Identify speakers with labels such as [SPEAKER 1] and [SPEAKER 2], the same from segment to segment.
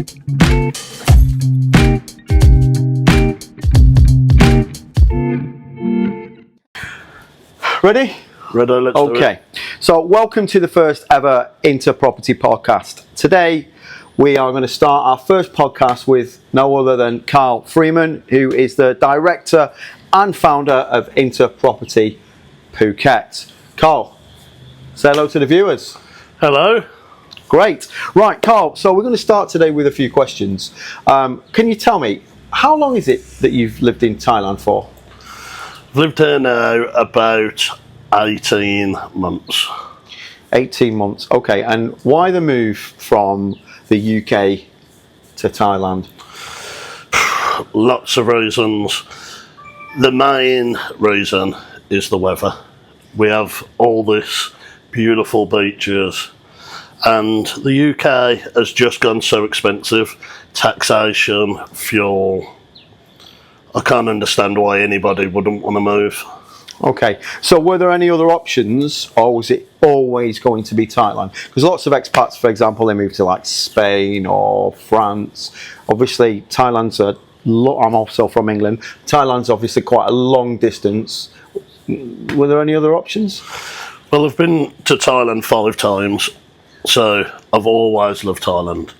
[SPEAKER 1] Ready?
[SPEAKER 2] Ready, let's do it.
[SPEAKER 1] Okay, so welcome to the first ever Inter Property podcast. Today we are going to start our first podcast with no other than Karl Freeman, who is the director and founder of Inter Property Phuket. Karl, say hello to the viewers.
[SPEAKER 2] Hello.
[SPEAKER 1] Great. Right, Karl, so we're going to start today with a few questions. Can you tell me, how long is it that you've lived in Thailand for?
[SPEAKER 2] I've lived here now about 18 months.
[SPEAKER 1] 18 months, okay. And why the move from the UK to Thailand?
[SPEAKER 2] Lots of reasons. The main reason is the weather. We have all this beautiful beaches, and the UK has just gone so expensive. Taxation, fuel. I can't understand why anybody wouldn't want to move.
[SPEAKER 1] Okay, so were there any other options, or was it always going to be Thailand? Because lots of expats, for example, they move to like Spain or France. Obviously, I'm also from England. Thailand's obviously quite a long distance. Were there any other options?
[SPEAKER 2] Well, I've been to Thailand 5 times, so I've always loved Thailand.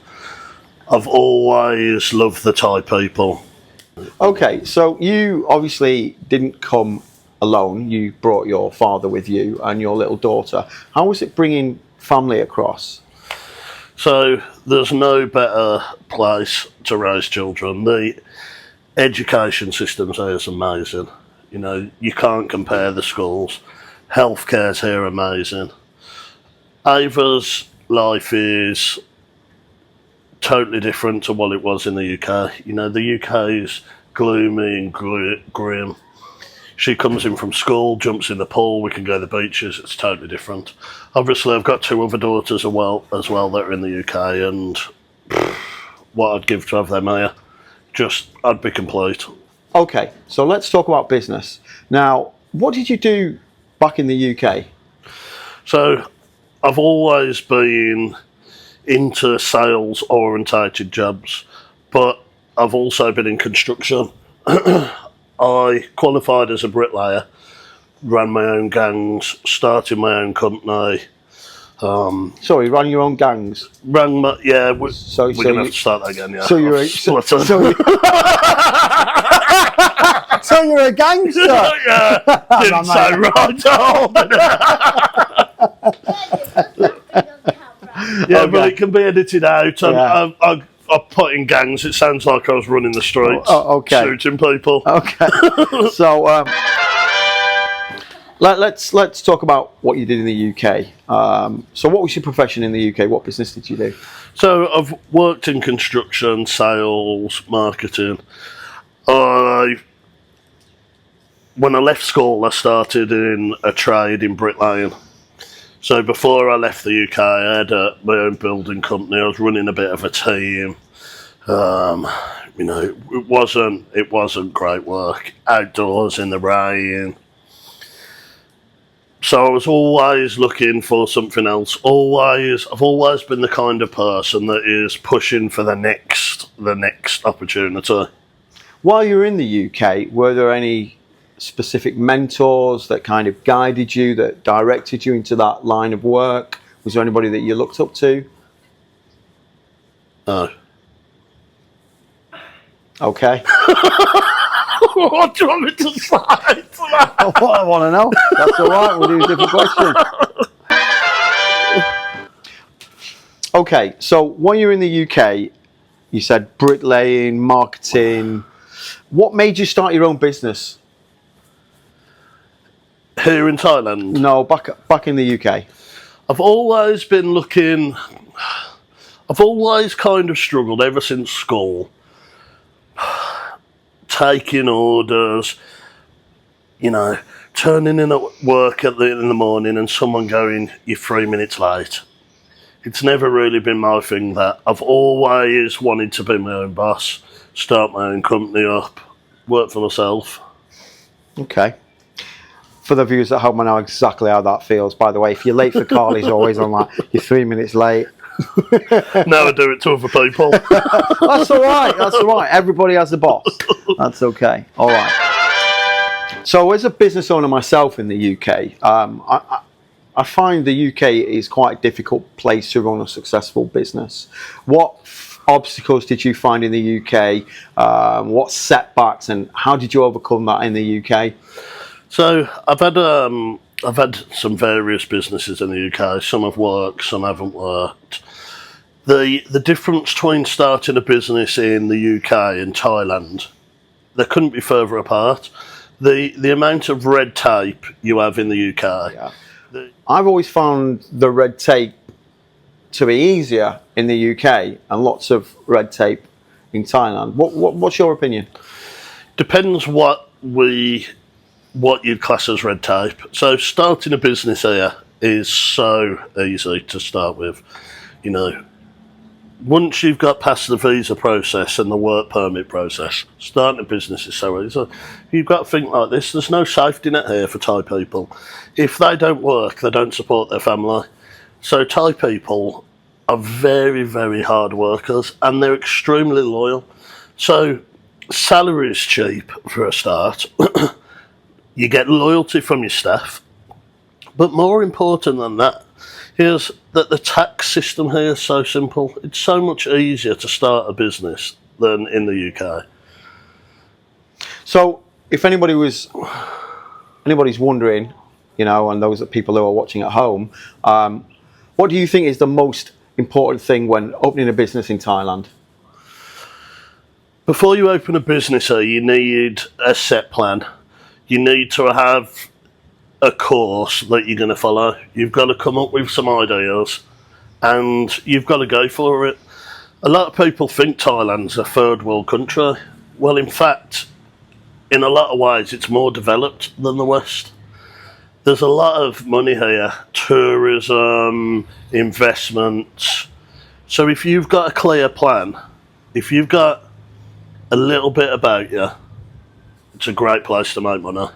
[SPEAKER 2] I've always loved the Thai people.
[SPEAKER 1] Okay, so you obviously didn't come alone. You brought your father with you and your little daughter. How was it bringing family across?
[SPEAKER 2] So there's no better place to raise children. The education system here is amazing. You know, you can't compare the schools. Healthcare's here amazing. Ava's life is totally different to what it was in the UK. You know, the UK is gloomy and grim. She comes in from school, jumps in the pool, we can go to the beaches, it's totally different. Obviously, I've got 2 other daughters as well that are in the UK, and what I'd give to have them here, I'd be complete.
[SPEAKER 1] Okay, so let's talk about business. Now, what did you do back in the UK?
[SPEAKER 2] So, I've always been into sales orientated jobs, but I've also been in construction. I qualified as a bricklayer, ran my own gangs, started my own company.
[SPEAKER 1] Sorry, ran your own gangs?
[SPEAKER 2] We're going to have to start that again, yeah.
[SPEAKER 1] So you're so you're a gangster?
[SPEAKER 2] Yeah, didn't say right at all. Yeah, okay. But it can be edited out.
[SPEAKER 1] Yeah.
[SPEAKER 2] I put in gangs. It sounds like I was running the streets, shooting people.
[SPEAKER 1] Okay. So let's talk about what you did in the UK. So what was your profession in the UK? What business did you do?
[SPEAKER 2] So I've worked in construction, sales, marketing. When I left school, I started in a trade in bricklaying. So before I left the UK, I had my own building company. I was running a bit of a team. You know, it wasn't great work. Outdoors in the rain. So I was always looking for something else. I've always been the kind of person that is pushing for the next opportunity.
[SPEAKER 1] While you were in the UK, were there any specific mentors that kind of guided you, that directed you into that line of work? Was there anybody that you looked up to?
[SPEAKER 2] No.
[SPEAKER 1] Okay.
[SPEAKER 2] What do you want me to say to that?
[SPEAKER 1] What I want to know. That's all right. We'll do a different question. Okay. So when you were in the UK, you said bricklaying, marketing. What made you start your own business?
[SPEAKER 2] Here in Thailand?
[SPEAKER 1] No, back in the UK.
[SPEAKER 2] I've always been looking. I've always kind of struggled ever since school. Taking orders, you know, turning in at work in the morning and someone going, "You're 3 minutes late." It's never really been my thing. That I've always wanted to be my own boss, start my own company up, work for myself.
[SPEAKER 1] Okay. For the viewers at home, I know exactly how that feels. By the way, if you're late for Karl, he's always on like, you're 3 minutes late.
[SPEAKER 2] Now I do it to other people.
[SPEAKER 1] That's all right. That's all right. Everybody has a boss. That's okay. All right. So, as a business owner myself in the UK, I find the UK is quite a difficult place to run a successful business. What obstacles did you find in the UK? What setbacks, and how did you overcome that in the UK?
[SPEAKER 2] So I've had some various businesses in the UK. Some have worked, some haven't worked. The difference between starting a business in the UK and Thailand, they couldn't be further apart. The amount of red tape you have in the UK.
[SPEAKER 1] Yeah. I've always found the red tape to be easier in the UK and lots of red tape in Thailand. What's your opinion?
[SPEAKER 2] Depends what you'd class as red tape. So starting a business here is so easy to start with. You know, once you've got past the visa process and the work permit process, starting a business is so easy. You've got to think like this. There's no safety net here for Thai people. If they don't work, they don't support their family. So Thai people are very, very hard workers and they're extremely loyal. So salary is cheap for a start. You get loyalty from your staff. But more important than that is that the tax system here is so simple. It's so much easier to start a business than in the UK.
[SPEAKER 1] So if anybody's wondering, you know, and those people who are watching at home, what do you think is the most important thing when opening a business in Thailand?
[SPEAKER 2] Before you open a business here, you need a set plan. You need to have a course that you're going to follow. You've got to come up with some ideas and you've got to go for it. A lot of people think Thailand's a third world country. Well, in fact, in a lot of ways, it's more developed than the West. There's a lot of money here, tourism, investments. So if you've got a clear plan, if you've got a little bit about you, it's a great place to make money.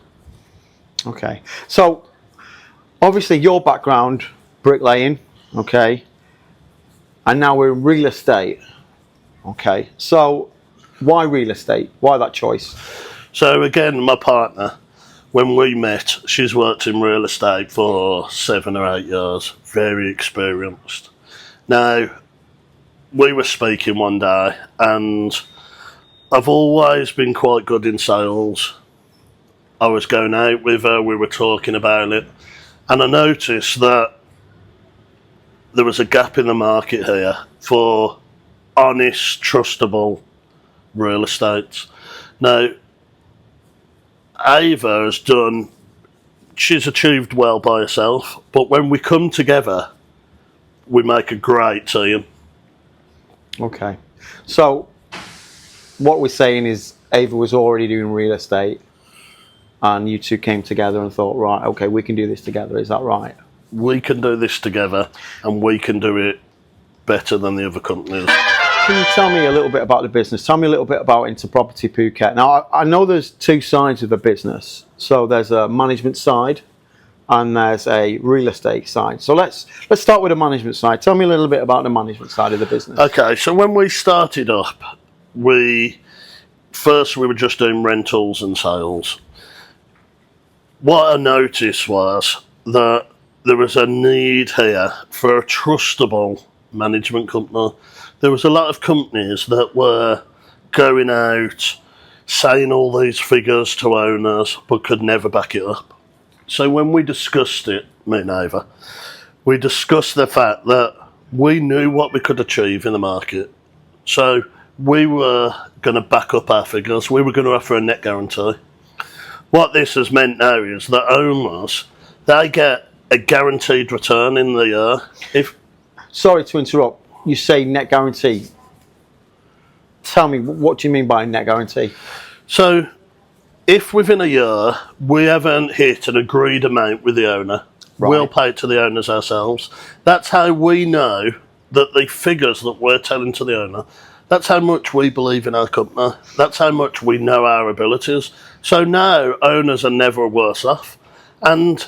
[SPEAKER 1] Okay. So obviously your background, bricklaying, okay, and now we're in real estate. Okay. So why real estate? Why that choice?
[SPEAKER 2] So again, my partner, when we met, she's worked in real estate for 7 or 8 years, very experienced. Now, we were speaking one day and I've always been quite good in sales. I was going out with her, we were talking about it, and I noticed that there was a gap in the market here for honest, trustable real estate. Now, Ava she's achieved well by herself, but when we come together, we make a great team.
[SPEAKER 1] Okay. So what we're saying is Ava was already doing real estate and you two came together and thought, right, okay, we can do this together. Is that right?
[SPEAKER 2] We can do this together and we can do it better than the other companies.
[SPEAKER 1] Can you tell me a little bit about the business? Tell me a little bit about Inter Property Phuket. Now, I know there's two sides of the business. So there's a management side and there's a real estate side. So let's start with the management side. Tell me a little bit about the management side of the business.
[SPEAKER 2] Okay, so when we started up, we were just doing rentals and sales. What I noticed was that there was a need here for a trustable management company. There was a lot of companies that were going out, saying all these figures to owners, but could never back it up. So when we discussed it, me and Ava, we discussed the fact that we knew what we could achieve in the market. So we were going to back up our figures. We were going to offer a net guarantee. What this has meant now is that owners, they get a guaranteed return in the year.
[SPEAKER 1] Sorry to interrupt. You say net guarantee. Tell me, what do you mean by net guarantee?
[SPEAKER 2] So if within a year we haven't hit an agreed amount with the owner, right, we'll pay it to the owners ourselves. That's how we know that the figures that we're telling to the owner, that's how much we believe in our company. That's how much we know our abilities. So now owners are never worse off. And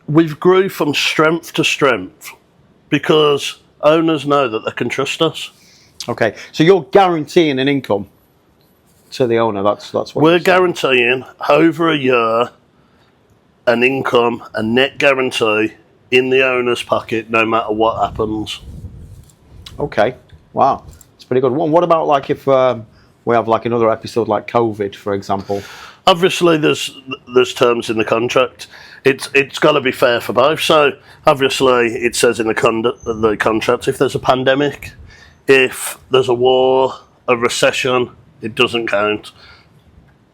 [SPEAKER 2] we've grew from strength to strength because owners know that they can trust us.
[SPEAKER 1] Okay, so you're guaranteeing an income to the owner. That's what
[SPEAKER 2] We're
[SPEAKER 1] you're saying.
[SPEAKER 2] guaranteeing over a year an income, a net guarantee in the owner's pocket, no matter what happens.
[SPEAKER 1] Okay, wow, it's pretty good. What about like if we have like another episode like COVID, for example?
[SPEAKER 2] Obviously, there's terms in the contract. It's got to be fair for both. So obviously, it says in the contract, if there's a pandemic, if there's a war, a recession, it doesn't count.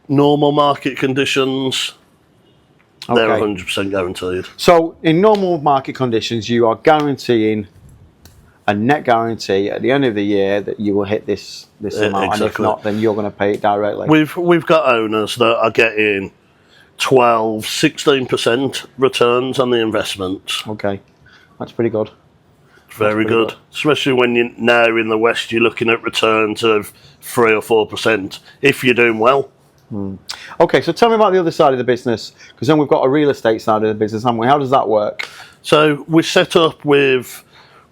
[SPEAKER 2] Normal market conditions, they're 100% guaranteed.
[SPEAKER 1] So in normal market conditions, you are guaranteeing a net guarantee at the end of the year that you will hit this amount, and if not, then you're going to pay it directly.
[SPEAKER 2] We've got owners that are getting 12, 16% returns on the investments.
[SPEAKER 1] Okay, that's pretty good.
[SPEAKER 2] Very good. Especially when you're now in the West, you're looking at returns of 3 or 4% if you're doing well.
[SPEAKER 1] Okay, so tell me about the other side of the business, because then we've got a real estate side of the business, haven't we? How does that work?
[SPEAKER 2] So we're set up with,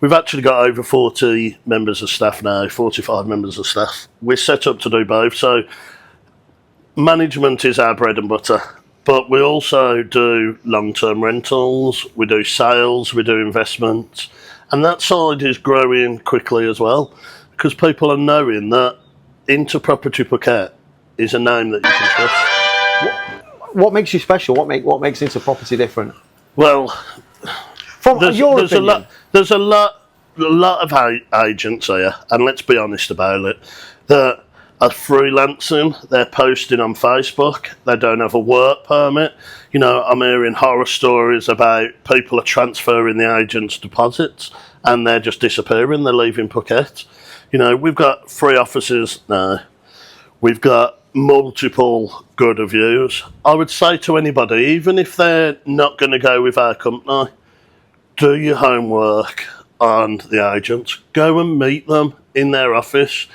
[SPEAKER 2] we've actually got over 40 members of staff now, 45 members of staff. We're set up to do both. So management is our bread and butter, but we also do long-term rentals, we do sales, we do investments, and that side is growing quickly as well, because people are knowing that Inter Property Phuket is a name that you can trust.
[SPEAKER 1] What makes you special? What makes Inter Property different?
[SPEAKER 2] Well,
[SPEAKER 1] From your opinion,
[SPEAKER 2] there's a lot of agents here, and let's be honest about it, that are freelancing. They're posting on Facebook. They don't have a work permit. You know, I'm hearing horror stories about people are transferring the agents' deposits and they're just disappearing. They're leaving Phuket. You know, we've got 3 offices now. We've got multiple good reviews. I would say to anybody, even if they're not going to go with our company, do your homework on the agents. Go and meet them in their office.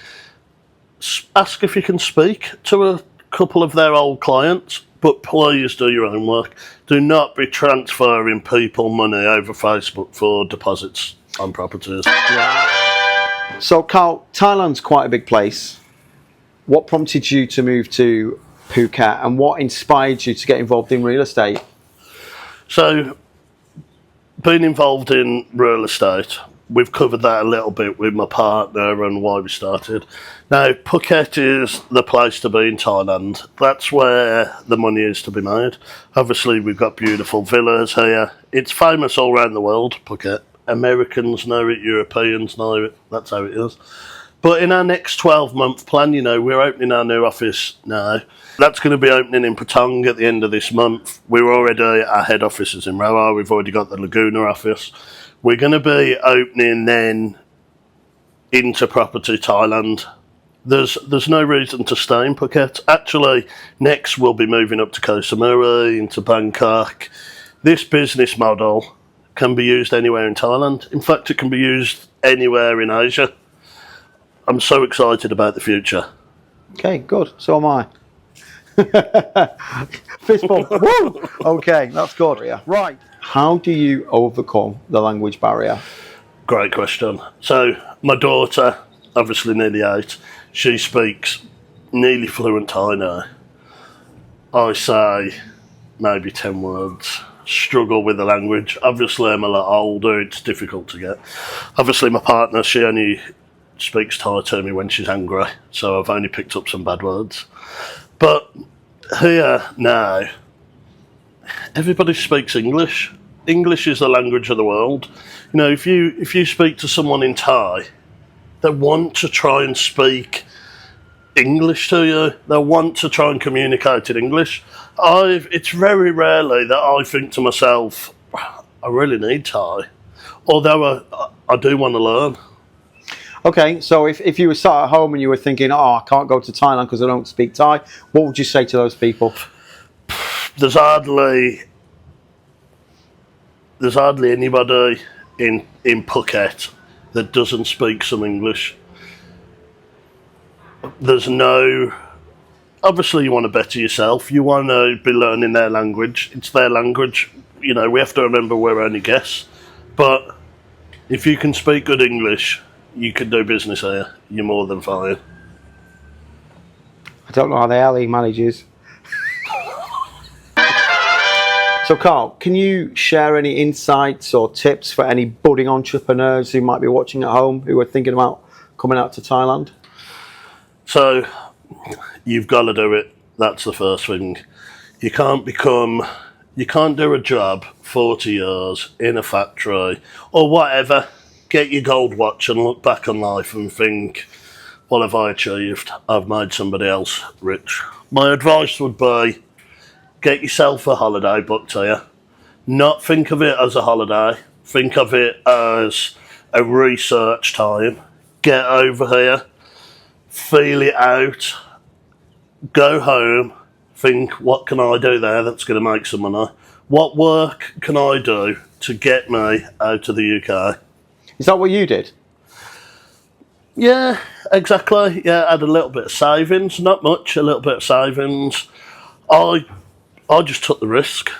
[SPEAKER 2] Ask if you can speak to a couple of their old clients, but please do your own work. Do not be transferring people money over Facebook for deposits on properties.
[SPEAKER 1] yeah. So, Karl, Thailand's quite a big place. What prompted you to move to Phuket, and what inspired you to get involved in real estate?
[SPEAKER 2] So, being involved in real estate, we've covered that a little bit with my partner and why we started. Now, Phuket is the place to be in Thailand. That's where the money is to be made. Obviously, we've got beautiful villas here. It's famous all around the world, Phuket. Americans know it, Europeans know it. That's how it is. But in our next 12-month plan, you know, we're opening our new office now. That's going to be opening in Patong at the end of this month. Our head office is in Rawar. We've already got the Laguna office. We're going to be opening then into Property Thailand. There's no reason to stay in Phuket. Actually, next we'll be moving up to Koh Samui, into Bangkok. This business model can be used anywhere in Thailand. In fact, it can be used anywhere in Asia. I'm so excited about the future.
[SPEAKER 1] Okay, good. So am I. Fist bump. Woo! Okay, that's good. Yeah. Right. How do you overcome the language barrier?
[SPEAKER 2] Great question. So, my daughter, obviously nearly 8, she speaks nearly fluent Thai now. I say maybe 10 words. Struggle with the language. Obviously, I'm a lot older. It's difficult to get. Obviously, my partner, she only speaks Thai to me when she's angry, so I've only picked up some bad words. But here now, everybody speaks English. English is the language of the world. You know, if you speak to someone in Thai, they want to try and speak English to you. They want to try and communicate in English. It's very rarely that I think to myself, I really need Thai, although I do want to learn.
[SPEAKER 1] Okay, so if you were sat at home and you were thinking, I can't go to Thailand because I don't speak Thai, what would you say to those people?
[SPEAKER 2] There's hardly anybody in Phuket that doesn't speak some English. Obviously you want to better yourself. You want to be learning their language. It's their language. You know, we have to remember we're only guests. But If you can speak good English, you can do business here. You're more than fine.
[SPEAKER 1] I don't know how the hell he manages. So, Karl, can you share any insights or tips for any budding entrepreneurs who might be watching at home who are thinking about coming out to Thailand?
[SPEAKER 2] So, you've got to do it. That's the first thing. You can't do a job 40 years in a factory or whatever, get your gold watch and look back on life and think, what have I achieved? I've made somebody else rich. My advice would be, get yourself a holiday booked here. Not think of it as a holiday. Think of it as a research time. Get over here. Feel it out. Go home. Think, what can I do there that's going to make some money? What work can I do to get me out of the UK?
[SPEAKER 1] Is that what you did?
[SPEAKER 2] Yeah, exactly. Yeah, I had a little bit of savings. Not much, a little bit of savings. I just took the risk.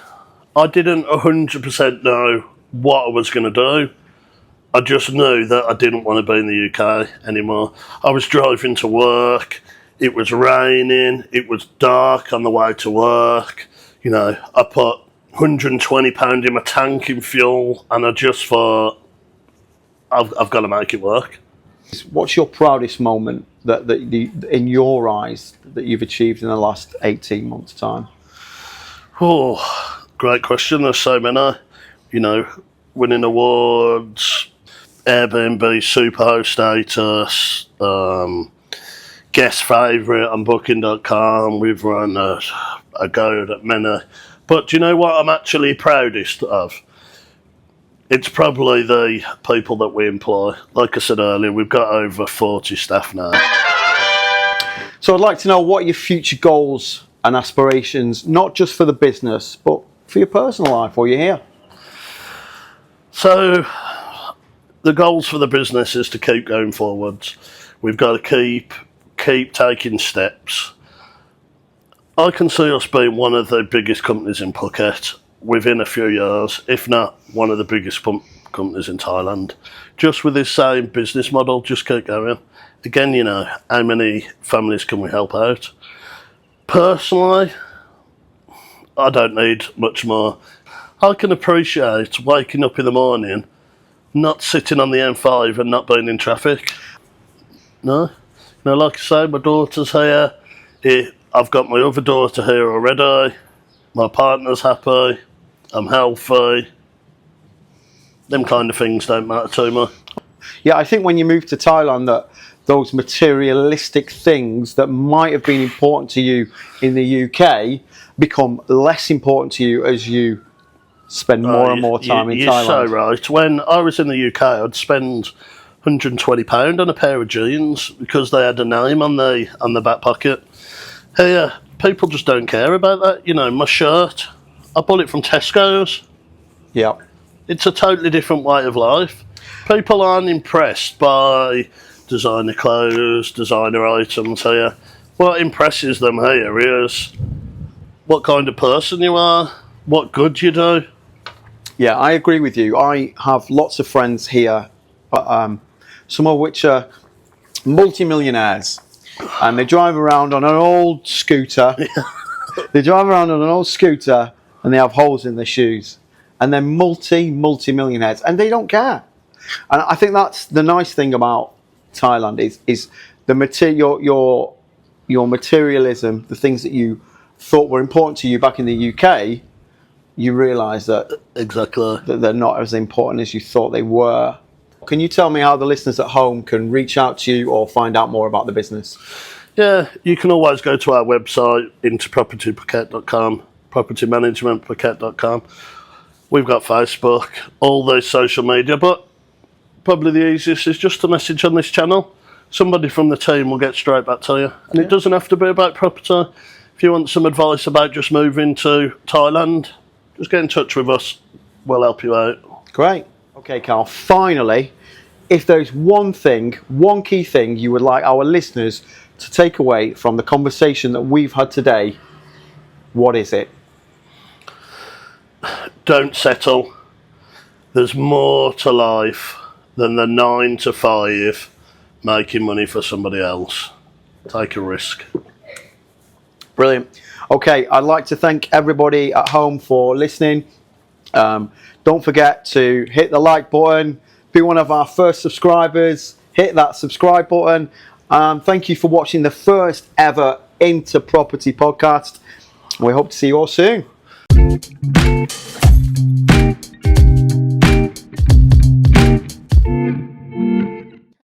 [SPEAKER 2] I didn't 100% know what I was going to do. I just knew that I didn't want to be in the UK anymore. I was driving to work. It was raining. It was dark on the way to work. You know, I put £120 in my tank in fuel, and I just thought, I've got to make it work.
[SPEAKER 1] What's your proudest moment that in your eyes that you've achieved in the last 18 months' time?
[SPEAKER 2] Oh, great question. There's so many. You know, winning awards, Airbnb superhost status, guest favourite on booking.com. We've run a go at many. But do you know what I'm actually proudest of? It's probably the people that we employ. Like I said earlier, we've got over 40 staff now.
[SPEAKER 1] So I'd like to know what are your future goals and aspirations, not just for the business, but for your personal life while you're here.
[SPEAKER 2] So the goals for the business is to keep going forwards. We've got to keep taking steps. I can see us being one of the biggest companies in Phuket within a few years, if not one of the biggest companies in Thailand. Just with this same business model, just keep going. Again, you know, how many families can we help out? Personally, I don't need much more. I can appreciate waking up in the morning, not sitting on the M5 and not being in traffic. No, like I say, my daughter's here. I've got my other daughter here already. My partner's happy. I'm healthy. Them kind of things don't matter to me.
[SPEAKER 1] Yeah, I think when you move to Thailand, that those materialistic things that might have been important to you in the UK become less important to you as you spend more and more time in Thailand.
[SPEAKER 2] You're so right. When I was in the UK, I'd spend £120 on a pair of jeans because they had a name on the back pocket. Here, people just don't care about that. You know, my shirt, I bought it from Tesco's.
[SPEAKER 1] Yeah.
[SPEAKER 2] It's a totally different way of life. People aren't impressed by designer clothes, designer items here. What impresses them here is what kind of person you are, what good you do.
[SPEAKER 1] Yeah, I agree with you. I have lots of friends here, some of which are multi-millionaires, and they drive around on an old scooter. They drive around on an old scooter and they have holes in their shoes, and they're multi-millionaires, and they don't care. And I think that's the nice thing about Thailand is the your materialism, the things that you thought were important to you back in the UK. You realise that
[SPEAKER 2] exactly
[SPEAKER 1] that they're not as important as you thought they were. Can you tell me how the listeners at home can reach out to you or find out more about the business?
[SPEAKER 2] Yeah, you can always go to our website, interpropertyphuket.com, propertymanagementphuket.com. We've got Facebook, all those social media, but probably the easiest is just to message on this channel. Somebody from the team will get straight back to you. And It doesn't have to be about property. If you want some advice about just moving to Thailand, just get in touch with us. We'll help you out.
[SPEAKER 1] Great. Okay, Karl, finally, if there's one key thing you would like our listeners to take away from the conversation that we've had today, what is it?
[SPEAKER 2] Don't settle. There's more to life than the 9 to 5 making money for somebody else. Take a risk.
[SPEAKER 1] Brilliant. Okay, I'd like to thank everybody at home for listening. Don't forget to hit the like button, be one of our first subscribers, hit that subscribe button. Thank you for watching the first ever Inter Property podcast. We hope to see you all soon.